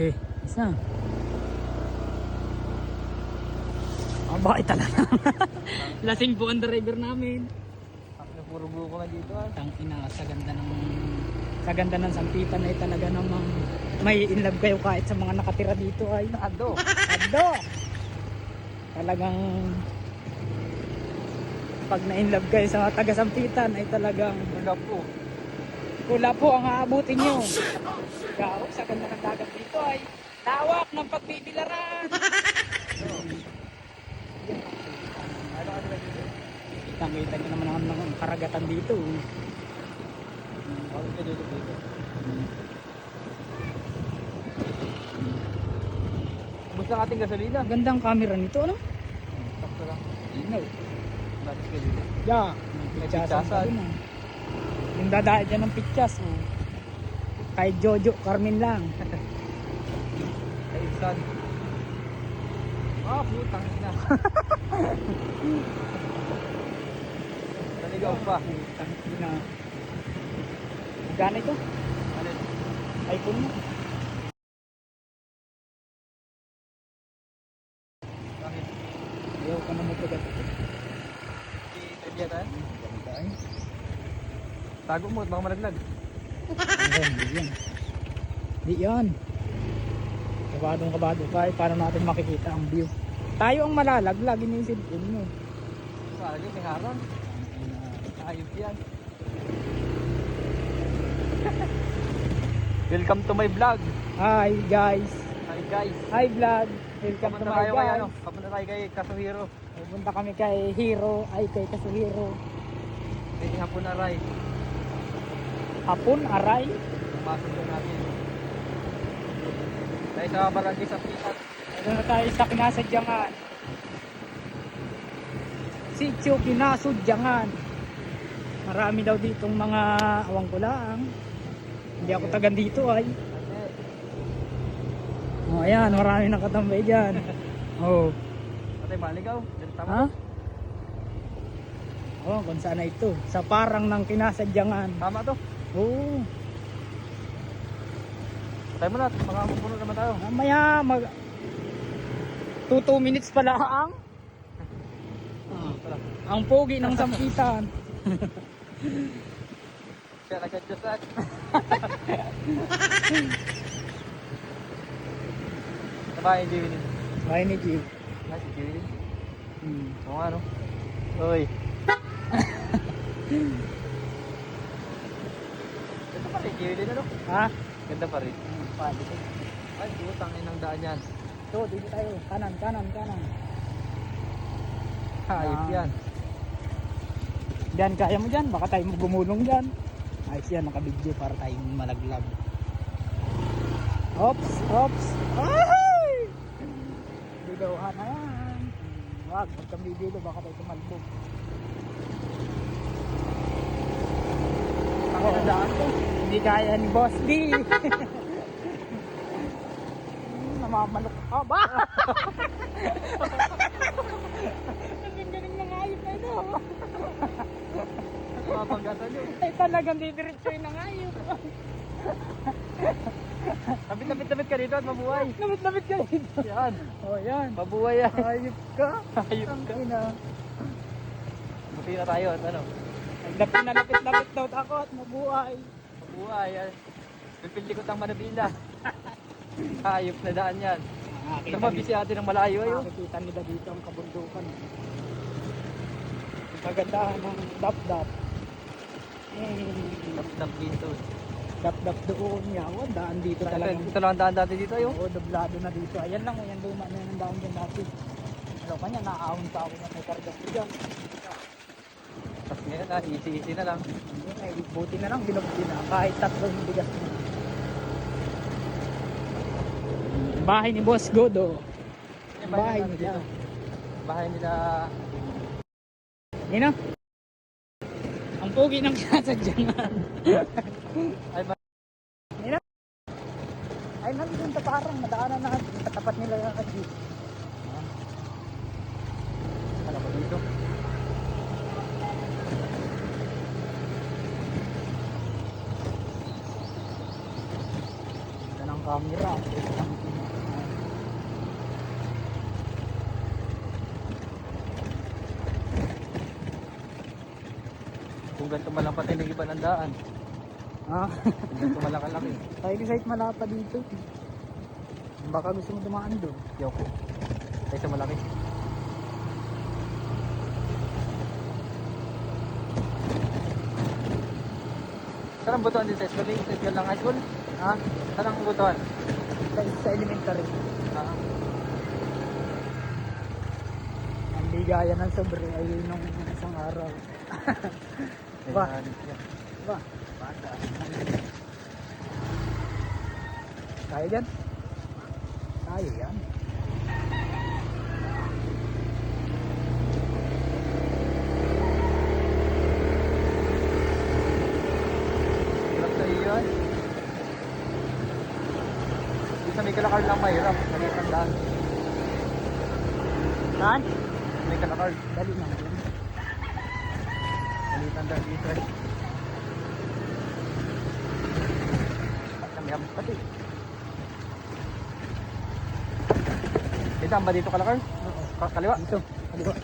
Okay, isa. Bakit talaga? Lasing po ang driver namin. Puro buko na dito ah. Tang ina, sa ganda ng sampitan ay talaga namang may inlove kayo kahit sa mga nakatira dito ay. Ado. Ado! Talagang pag na-inlove kayo sa taga-sampitan ay talagang kula po ang aabutin nyo. Gao, sa ganda ng dagat dito ay tawak ng pagbibilaran. Nakita nyo naman ang karagatan dito. Bakit ka dito dito? Kumusta ang ating gasolina? Gandang camera nito, ano? Sakto lang. Inaw. Bakit ka dito? Yeah, May pitchasan pitchasan. pa din, ah. Yung dadaan dyan ng pitchas, oh. Kay Jojo Carmen lang. Ay, Ibsan. Ah, putang ina. Naligaw pa. Na. Magkano ito? Alin? iPhone mo? Bakit? Ayaw ka na mo pagat. Si Trebiatan? Tago mo, baka malaglag. Hindi yan. Hindi yan. Kabadong-kabado tayo. Paano natin makikita ang view? Tayo ang malalaglag. Iniisip mo. Lagi, may harang. Ayos yan. Welcome to my vlog. Hi guys. Hi guys. Hi vlog. Welcome to Papunta my tayo kay guys. papunta tayo kay Kasuhiro. Pupunta kami kay Hero. Ay kay Kasuhiro. Hindi hapon na ray. Hapon, aray. Pasok na natin. Tayo sa barangay sa Pitat. Ito na tayo sa Kinasadyangan. Sitio Kinasadyangan. Marami daw ditong mga awang kulang. Hindi ako tagan dito ay. Oh, ayan, marami nakatambay dyan. Oh. Patay maligaw. Dito tama. Ha? Oh, kung saan na ito. Sa parang ng Kinasadyangan. Tama to. Oh. Patay mo na. Mga puno naman tayo. Mamaya mag 2 minutes pala ang Pala. ang pogi ng sampitan. Siya nagkadyasan. Sabay, Jiwin. Bahay ni Jiw. Ay, si Jiwin. Hmm. Oo nga, no? Uy. Ganda pa rin, Jiwin, ano? Ha? Ganda pa rin. Pwede ko. Ay, putang inang daan yan. Ito, dito tayo. Kanan, kanan, kanan. Hayop yan. Diyan, kaya mo dyan. Baka tayo gumulong dyan. Ayos yan, nakabidyo para tayong malaglag. Ops, ops. Ay! Bigawan na yan. Wag, huwag kang bibilo. Baka tayo tumalbog. Ang inandaan ko. Hindi kaya ni Boss D. Namamalok ka ba? Ang galing ng hayop na ito. Mapanggatan yun. Ay talagang didiretso yun ng hayop. Lapit-lapit ka dito at mabuhay. Lamit-lamit ka dito. Yan. O yan. Mabuhay yan. Hayop ka. Hayop Ang ka. ina. Buti na tayo at ano. Lapit na lapit daw ako at mabuhay. Mabuhay yan. Pipildikot ang Manabila. Hayop na daan yan. Tumabisi natin ng malayo ayo. Makikita nila dito ang kabundukan. Ang kagandahan ng dap-dap. Tap-tap dito. Dap-dap doon. Yawan, daan dito talaga. Ito lang ang daan dati dito ayo. Oo, doblado na dito. Ayan lang, yan luma na yung daan dyan dati. Alam ka niya, naaahon pa ako na may kargas ko dyan. Tapos ngayon na, easy-easy na lang. Ay, buti na lang, binabudi na. Kahit tatlong bigas na. Bahay ni Boss Godo. Yung Bahay namin nila. dito. Bahay nila. Yun o. Ang pogi ng kinasadyangan. Ay, Yun o. Ay, nandun sa parang madaanan na. Katapat nila yung jeep. ano ba dito? Ito ng camera. Kung ganito man lang pati ng iba ng daan. Ha? Kung ganito man lang kalaki. Tayo site malapa dito. Baka gusto mo dumaan doon. Yoko. Kaysa malaki. Saan ang butuan din sa school? Sa school ng high school? Ha? Saan ang butuan? Sa elementary. Ah, Ang ligaya ng sobre ay nung isang araw. Ba? Ba? Bata. Kaya yan? Kaya yan. hirap sa iyo yan. Di sa may kalakar lang mahirap. Maliit ang daan. Saan? May kalakar. Dali na yan. Maliit ang daan dito eh. Kami abot pati. May daan ba dito kalakar? Oo. Kaliwa? Dito. Kaliwa.